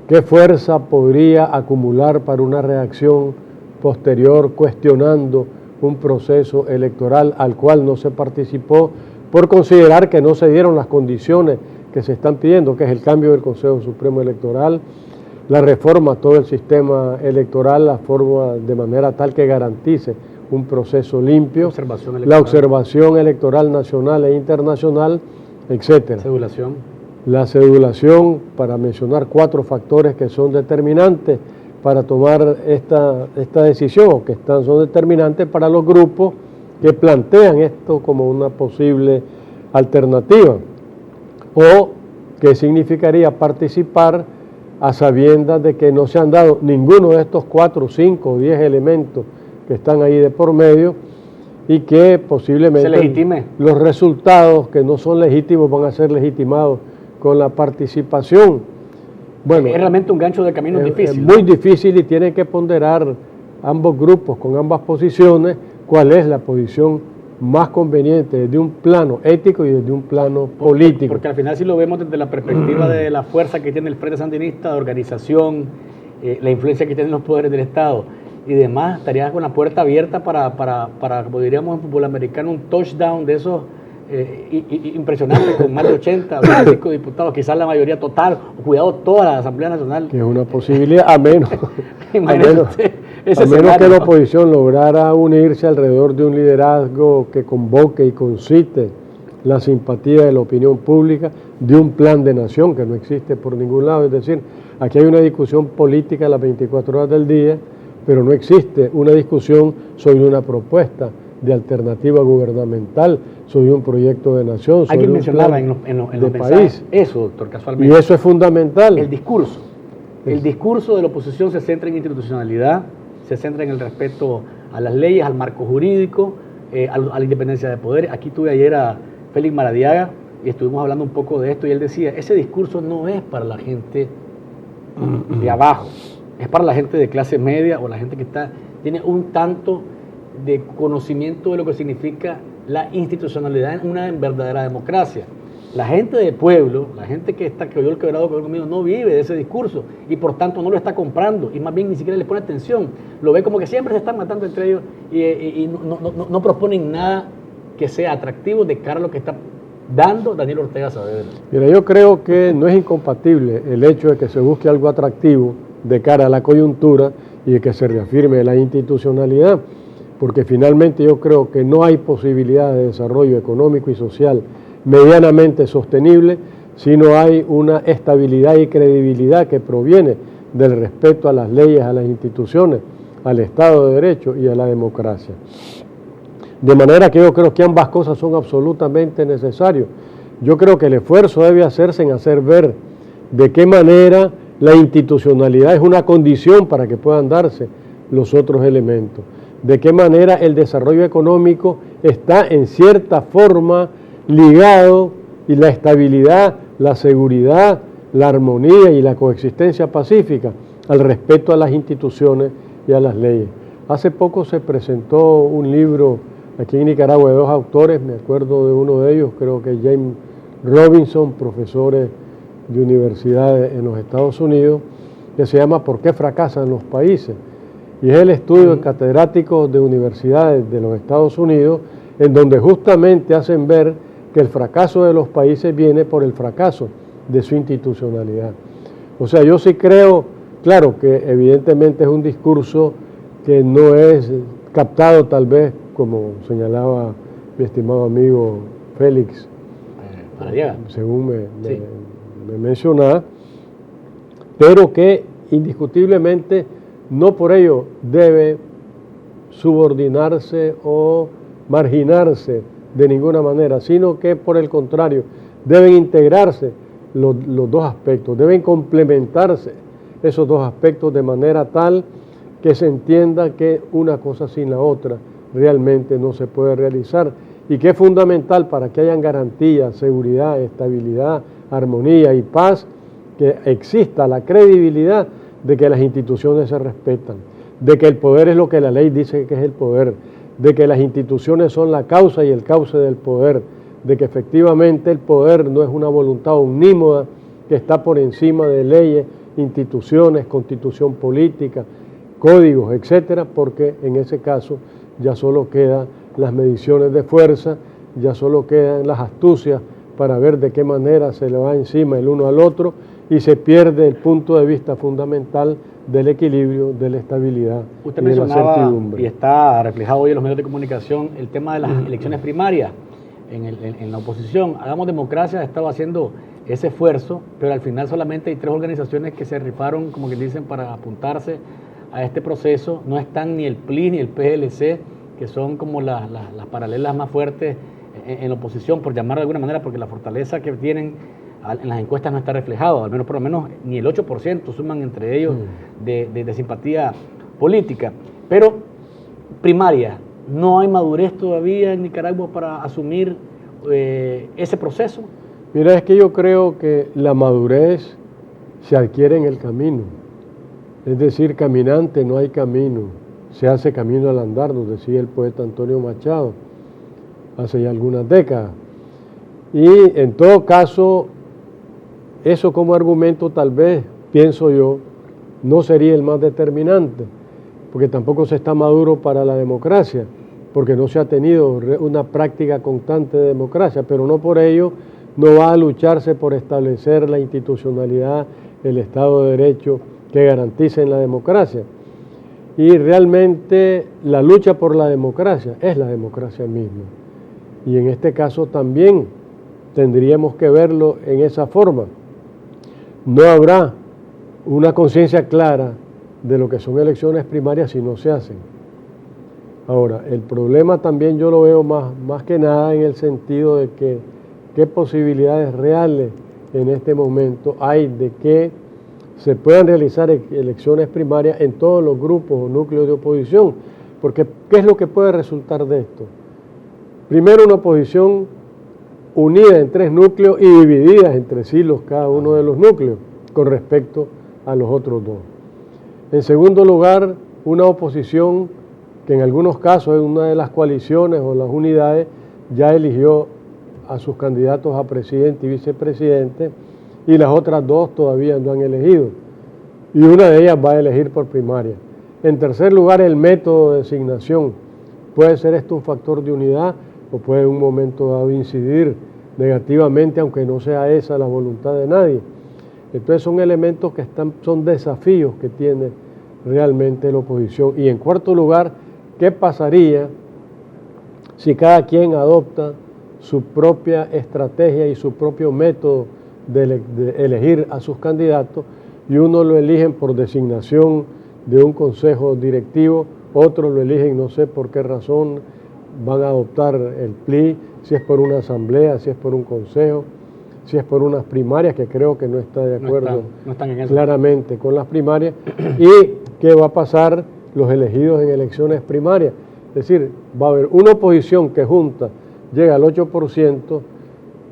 ¿Qué fuerza podría acumular para una reacción posterior cuestionando un proceso electoral al cual no se participó por considerar que no se dieron las condiciones que se están pidiendo, que es el cambio del Consejo Supremo Electoral, la reforma a todo el sistema electoral, la forma de manera tal que garantice un proceso limpio, la observación electoral nacional e internacional, etcétera. Cedulación. La cedulación, para mencionar 4 factores que son determinantes para tomar esta decisión, que son determinantes para los grupos que plantean esto como una posible alternativa, o que significaría participar a sabiendas de que no se han dado ninguno de estos 4, 5 o 10 elementos que están ahí de por medio y que posiblemente los resultados que no son legítimos van a ser legitimados con la participación. Bueno, es realmente un gancho de camino difícil. Es muy difícil y tiene que ponderar ambos grupos con ambas posiciones cuál es la posición más conveniente desde un plano ético y desde un plano político. Porque al final si lo vemos desde la perspectiva de la fuerza que tiene el Frente Sandinista, de organización, la influencia que tienen los poderes del Estado y demás, estaría con la puerta abierta para como diríamos en fútbol americano, un touchdown de esos impresionante, con más de 80, 25 diputados, quizás la mayoría total, o cuidado, toda la Asamblea Nacional. Que es una posibilidad, a menos que la oposición lograra unirse alrededor de un liderazgo que convoque y concite la simpatía de la opinión pública, de un plan de nación que no existe por ningún lado. Es decir, aquí hay una discusión política las 24 horas del día, pero no existe una discusión sobre una propuesta de alternativa gubernamental, sobre un proyecto de nación, sobre un mencionaba plan en de los país. Eso, doctor, casualmente. Y eso es fundamental. El discurso. El discurso de la oposición se centra en institucionalidad, se centra en el respeto a las leyes, al marco jurídico, a la independencia de poder. Aquí tuve ayer a Félix Maradiaga y estuvimos hablando un poco de esto y él decía, ese discurso no es para la gente de abajo, es para la gente de clase media o la gente que tiene un tanto de conocimiento de lo que significa la institucionalidad en una verdadera democracia. La gente del pueblo, la gente que oyó el quebrado conmigo, no vive de ese discurso y por tanto no lo está comprando y más bien ni siquiera le pone atención. Lo ve como que siempre se están matando entre ellos y no proponen nada que sea atractivo de cara a lo que está dando Daniel Ortega Saavedra. Mira, yo creo que no es incompatible el hecho de que se busque algo atractivo de cara a la coyuntura y de que se reafirme la institucionalidad, porque finalmente yo creo que no hay posibilidad de desarrollo económico y social medianamente sostenible si no hay una estabilidad y credibilidad que proviene del respeto a las leyes, a las instituciones, al Estado de Derecho y a la democracia. De manera que yo creo que ambas cosas son absolutamente necesarias. Yo creo que el esfuerzo debe hacerse en hacer ver de qué manera la institucionalidad es una condición para que puedan darse los otros elementos, de qué manera el desarrollo económico está en cierta forma ligado y la estabilidad, la seguridad, la armonía y la coexistencia pacífica al respeto a las instituciones y a las leyes. Hace poco se presentó un libro aquí en Nicaragua de dos autores, me acuerdo de uno de ellos, creo que James Robinson, profesores de universidades en los Estados Unidos, que se llama ¿Por qué fracasan los países? Y es el estudio de catedráticos de universidades de los Estados Unidos, en donde justamente hacen ver que el fracaso de los países viene por el fracaso de su institucionalidad. O sea, yo sí creo, claro, que evidentemente es un discurso que no es captado tal vez, como señalaba mi estimado amigo Félix, según me mencionaba, pero que indiscutiblemente no por ello debe subordinarse o marginarse de ninguna manera, sino que por el contrario deben integrarse los dos aspectos, deben complementarse esos dos aspectos de manera tal que se entienda que una cosa sin la otra realmente no se puede realizar y que es fundamental para que hayan garantías, seguridad, estabilidad, armonía y paz, que exista la credibilidad de que las instituciones se respetan, de que el poder es lo que la ley dice que es el poder, de que las instituciones son la causa y el cauce del poder, de que efectivamente el poder no es una voluntad omnímoda que está por encima de leyes, instituciones, constitución política, códigos, etcétera, porque en ese caso ya solo quedan las mediciones de fuerza, ya solo quedan las astucias para ver de qué manera se le va encima el uno al otro y se pierde el punto de vista fundamental del equilibrio, de la estabilidad. Usted y de la mencionaba, certidumbre. y está reflejado hoy en los medios de comunicación, el tema de las elecciones primarias en la oposición. Hagamos Democracia estaba haciendo ese esfuerzo, pero al final solamente hay 3 organizaciones que se rifaron, como que dicen, para apuntarse a este proceso. No están ni el PLI ni el PLC, que son como las paralelas más fuertes en la oposición, por llamar de alguna manera, porque la fortaleza que tienen en las encuestas no está reflejado, al menos por lo menos ni el 8% suman entre ellos de simpatía política. Pero primaria, ¿no hay madurez todavía en Nicaragua para asumir ese proceso? Mira, es que yo creo que la madurez se adquiere en el camino. Es decir, caminante no hay camino, se hace camino al andar, nos decía el poeta Antonio Machado hace ya algunas décadas. Y en todo caso, eso como argumento tal vez, pienso yo, no sería el más determinante, porque tampoco se está maduro para la democracia, porque no se ha tenido una práctica constante de democracia, pero no por ello no va a lucharse por establecer la institucionalidad, el Estado de Derecho que garanticen la democracia. Y realmente la lucha por la democracia es la democracia misma. Y en este caso también tendríamos que verlo en esa forma. No habrá una conciencia clara de lo que son elecciones primarias si no se hacen. Ahora, el problema también yo lo veo más que nada en el sentido de que qué posibilidades reales en este momento hay de que se puedan realizar elecciones primarias en todos los grupos o núcleos de oposición, porque ¿qué es lo que puede resultar de esto? Primero, una oposición unida en 3 núcleos y divididas entre sí cada uno de los núcleos con respecto a los otros 2. En segundo lugar, una oposición que en algunos casos en una de las coaliciones o las unidades ya eligió a sus candidatos a presidente y vicepresidente, y las otras dos todavía no han elegido, y una de ellas va a elegir por primaria. En tercer lugar, el método de designación. Puede ser esto un factor de unidad o puede en un momento dado incidir negativamente, aunque no sea esa la voluntad de nadie. Entonces son elementos que son desafíos que tiene realmente la oposición. Y en cuarto lugar, ¿qué pasaría si cada quien adopta su propia estrategia y su propio método de elegir a sus candidatos, y uno lo eligen por designación de un consejo directivo, otros lo eligen no sé por qué razón, van a adoptar el PLI, si es por una asamblea, si es por un consejo, si es por unas primarias, que creo que no está de acuerdo no están en eso. Claramente con las primarias, y qué va a pasar los elegidos en elecciones primarias. Es decir, va a haber una oposición que junta, llega al 8%,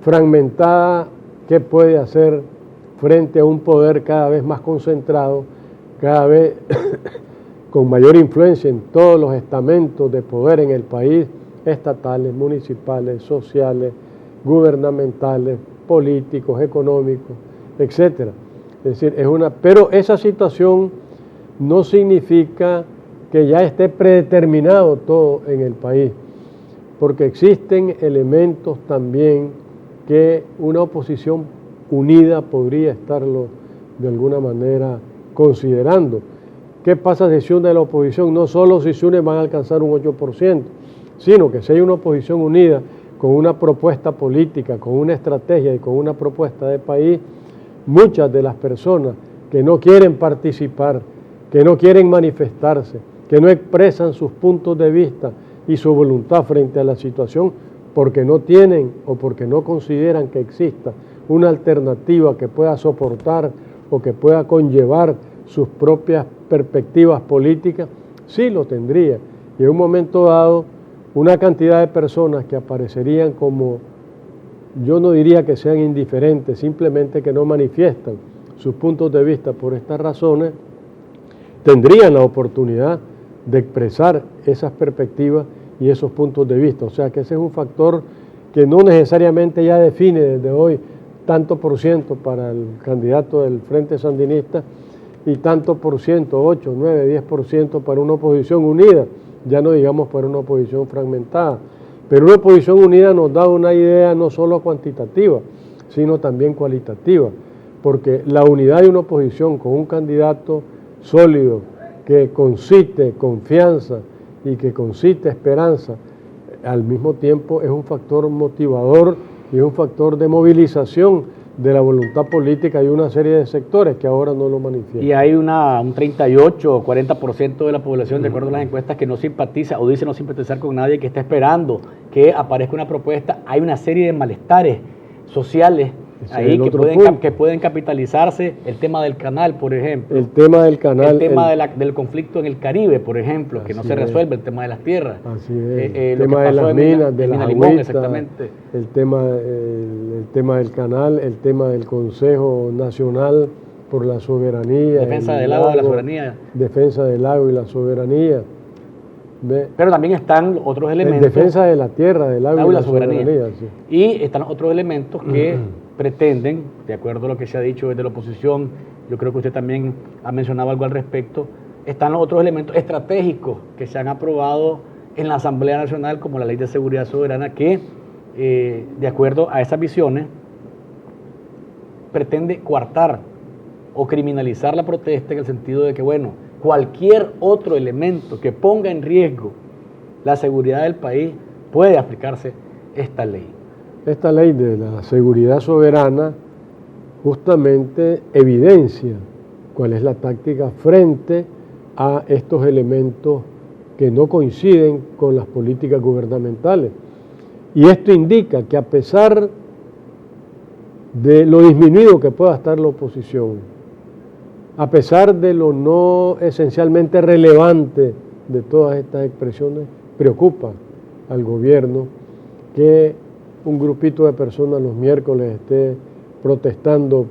fragmentada, ¿qué puede hacer frente a un poder cada vez más concentrado, cada vez con mayor influencia en todos los estamentos de poder en el país, estatales, municipales, sociales, gubernamentales, políticos, económicos, etcétera? Es decir, pero esa situación no significa que ya esté predeterminado todo en el país, porque existen elementos también que una oposición unida podría estarlo de alguna manera considerando. ¿Qué pasa si se une la oposición? No solo si se une van a alcanzar un 8%, sino que si hay una oposición unida con una propuesta política, con una estrategia y con una propuesta de país, muchas de las personas que no quieren participar, que no quieren manifestarse, que no expresan sus puntos de vista y su voluntad frente a la situación, porque no tienen o porque no consideran que exista una alternativa que pueda soportar o que pueda conllevar sus propias perspectivas políticas, sí lo tendría. Y en un momento dado, una cantidad de personas que aparecerían como, yo no diría que sean indiferentes, simplemente que no manifiestan sus puntos de vista por estas razones, tendrían la oportunidad de expresar esas perspectivas y esos puntos de vista. O sea que ese es un factor que no necesariamente ya define desde hoy tanto por ciento para el candidato del Frente Sandinista y tanto por ciento, 8, 9, 10% para una oposición unida, ya no digamos para una oposición fragmentada. Pero una oposición unida nos da una idea no solo cuantitativa, sino también cualitativa, porque la unidad de una oposición con un candidato sólido, que concite confianza y que concite esperanza, al mismo tiempo es un factor motivador y es un factor de movilización de la voluntad política y una serie de sectores que ahora no lo manifiestan. Y hay un 38 o 40% de la población, de acuerdo a las encuestas, que no simpatiza o dice no simpatizar con nadie, que está esperando que aparezca una propuesta. Hay una serie de malestares sociales ahí que pueden capitalizarse. El tema del canal, por ejemplo. El tema del canal. El tema del conflicto en el Caribe, por ejemplo, que no se resuelve. El tema de las tierras. Así es. El tema de las minas, de las agüitas. Exactamente. El tema del canal, el tema del Consejo Nacional por la Soberanía. Defensa del agua y la soberanía. Defensa del agua y la soberanía. Pero también están otros elementos. En defensa de la tierra, del agua y la soberanía. Sí. Y están otros elementos que pretenden, de acuerdo a lo que se ha dicho desde la oposición, yo creo que usted también ha mencionado algo al respecto, están los otros elementos estratégicos que se han aprobado en la Asamblea Nacional, como la Ley de Seguridad Soberana, que, de acuerdo a esas visiones, pretende coartar o criminalizar la protesta, en el sentido de que, bueno, cualquier otro elemento que ponga en riesgo la seguridad del país puede aplicarse esta ley. Esta ley de la seguridad soberana justamente evidencia cuál es la táctica frente a estos elementos que no coinciden con las políticas gubernamentales. Y esto indica que a pesar de lo disminuido que pueda estar la oposición, a pesar de lo no esencialmente relevante de todas estas expresiones, preocupa al gobierno que un grupito de personas los miércoles esté protestando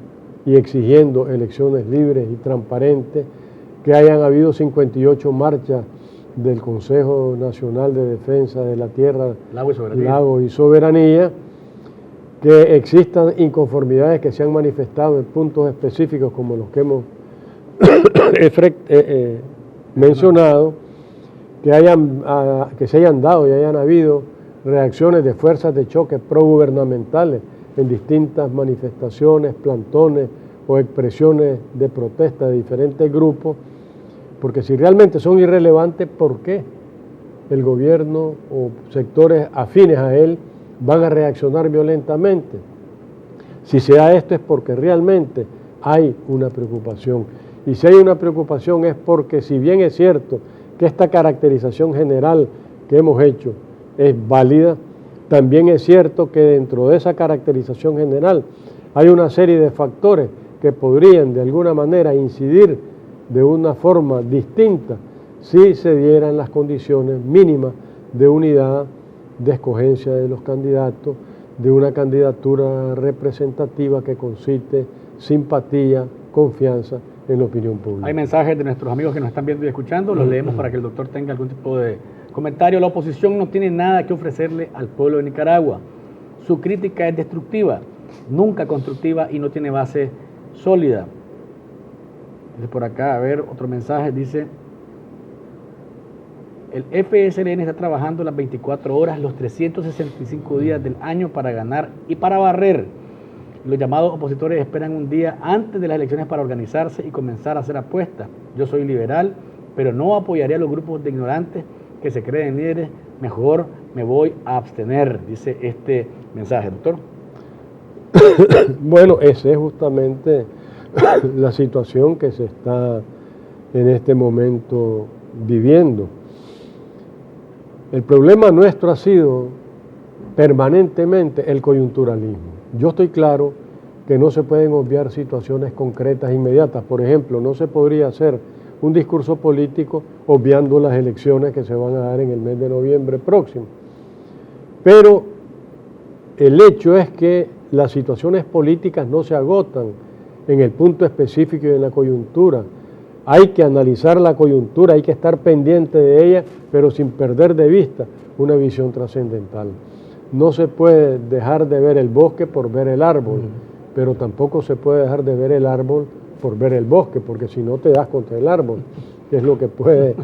y exigiendo elecciones libres y transparentes, que hayan habido 58 marchas del Consejo Nacional de Defensa de la Tierra, Lago y Soberanía, que existan inconformidades que se han manifestado en puntos específicos como los que hemos mencionado, que se hayan dado y hayan habido reacciones de fuerzas de choque progubernamentales en distintas manifestaciones, plantones o expresiones de protesta de diferentes grupos, porque si realmente son irrelevantes, ¿por qué el gobierno o sectores afines a él van a reaccionar violentamente? Si se da esto es porque realmente hay una preocupación. Y si hay una preocupación es porque, si bien es cierto que esta caracterización general que hemos hecho es válida, también es cierto que dentro de esa caracterización general hay una serie de factores que podrían de alguna manera incidir de una forma distinta si se dieran las condiciones mínimas de unidad, de escogencia de los candidatos, de una candidatura representativa que concite simpatía, confianza en la opinión pública. Hay mensajes de nuestros amigos que nos están viendo y escuchando, los leemos para que el doctor tenga algún tipo de comentario. La oposición no tiene nada que ofrecerle al pueblo de Nicaragua. Su crítica es destructiva, nunca constructiva y no tiene base sólida. Dice por acá, a ver, otro mensaje, dice: el FSLN está trabajando las 24 horas, los 365 días del año para ganar y para barrer. Los llamados opositores esperan un día antes de las elecciones para organizarse y comenzar a hacer apuestas. Yo soy liberal, pero no apoyaré a los grupos de ignorantes que se creen líderes. Mejor me voy a abstener, dice este mensaje, doctor. Bueno, esa es justamente la situación que se está en este momento viviendo. El problema nuestro ha sido permanentemente el coyunturalismo. Yo estoy claro que no se pueden obviar situaciones concretas inmediatas. Por ejemplo, no se podría hacer un discurso político obviando las elecciones que se van a dar en el mes de noviembre próximo. Pero el hecho es que las situaciones políticas no se agotan en el punto específico y en la coyuntura. Hay que analizar la coyuntura, hay que estar pendiente de ella, pero sin perder de vista una visión trascendental. No se puede dejar de ver el bosque por ver el árbol, pero tampoco se puede dejar de ver el árbol por ver el bosque, porque si no te das contra el árbol, que es lo que puede,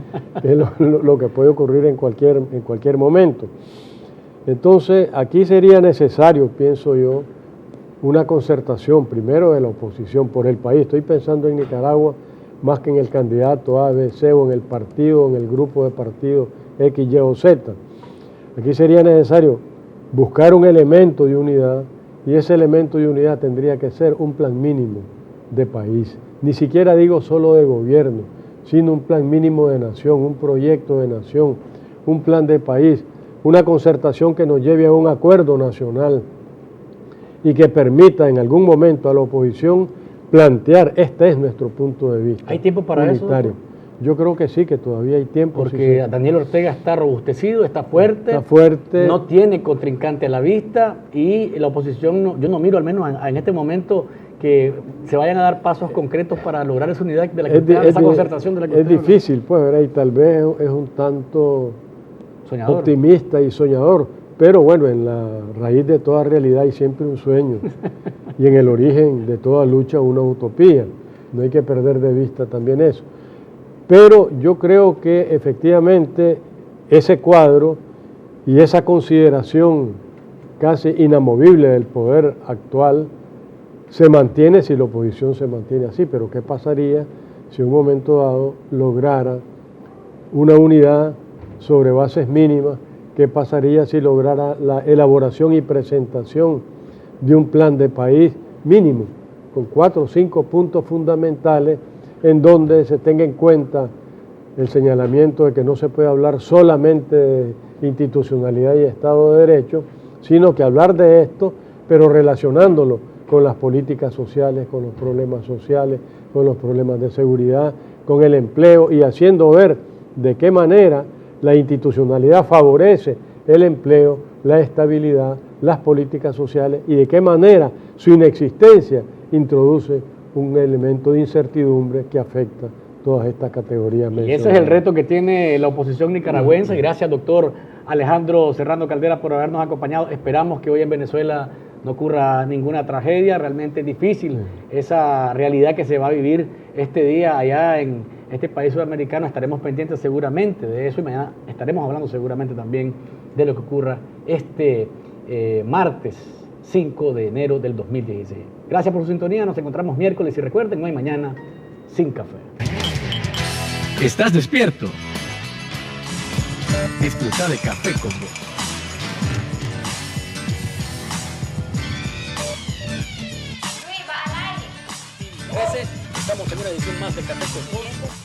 lo que puede ocurrir en cualquier momento. Entonces, aquí sería necesario, pienso yo, una concertación primero de la oposición por el país. Estoy pensando en Nicaragua más que en el candidato A, B, C o en el partido, en el grupo de partidos X, Y o Z. Aquí sería necesario buscar un elemento de unidad, y ese elemento de unidad tendría que ser un plan mínimo de país. Ni siquiera digo solo de gobierno, sino un plan mínimo de nación, un proyecto de nación, un plan de país, una concertación que nos lleve a un acuerdo nacional y que permita en algún momento a la oposición plantear, este es nuestro punto de vista. ¿Hay tiempo para unitario. eso? Yo creo que sí, que todavía hay tiempo. Porque sí. Daniel Ortega está robustecido, está fuerte, no tiene contrincante a la vista, y la oposición, yo no miro al menos en este momento que se vayan a dar pasos concretos para lograr esa unidad de la que usted habla, esa concertación de la que es difícil, pues, ¿verdad? Y tal vez es un tanto soñador, optimista y soñador, pero bueno, en la raíz de toda realidad hay siempre un sueño y en el origen de toda lucha una utopía. No hay que perder de vista también eso. Pero yo creo que efectivamente ese cuadro y esa consideración casi inamovible del poder actual se mantiene si la oposición se mantiene así. Pero ¿qué pasaría si en un momento dado lograra una unidad sobre bases mínimas? ¿Qué pasaría si lograra la elaboración y presentación de un plan de país mínimo, con 4 o 5 puntos fundamentales, en donde se tenga en cuenta el señalamiento de que no se puede hablar solamente de institucionalidad y Estado de Derecho, sino que hablar de esto, pero relacionándolo con las políticas sociales, con los problemas sociales, con los problemas de seguridad, con el empleo, y haciendo ver de qué manera la institucionalidad favorece el empleo, la estabilidad, las políticas sociales, y de qué manera su inexistencia introduce un elemento de incertidumbre que afecta todas estas categorías Y mencionadas. ese es el reto que tiene la oposición nicaragüense. Gracias, doctor Alejandro Serrano Caldera, por habernos acompañado. Esperamos que hoy en Venezuela no ocurra ninguna tragedia. Realmente es difícil esa realidad que se va a vivir este día allá en este país sudamericano. Estaremos pendientes seguramente de eso y mañana estaremos hablando seguramente también de lo que ocurra este martes 5 de enero del 2016. Gracias por su sintonía. Nos encontramos miércoles y recuerden, no hay mañana sin café. ¿Estás despierto? Disfruta de Café con Vos. Luis, va al aire. 13, estamos en una edición más de Café con Vos.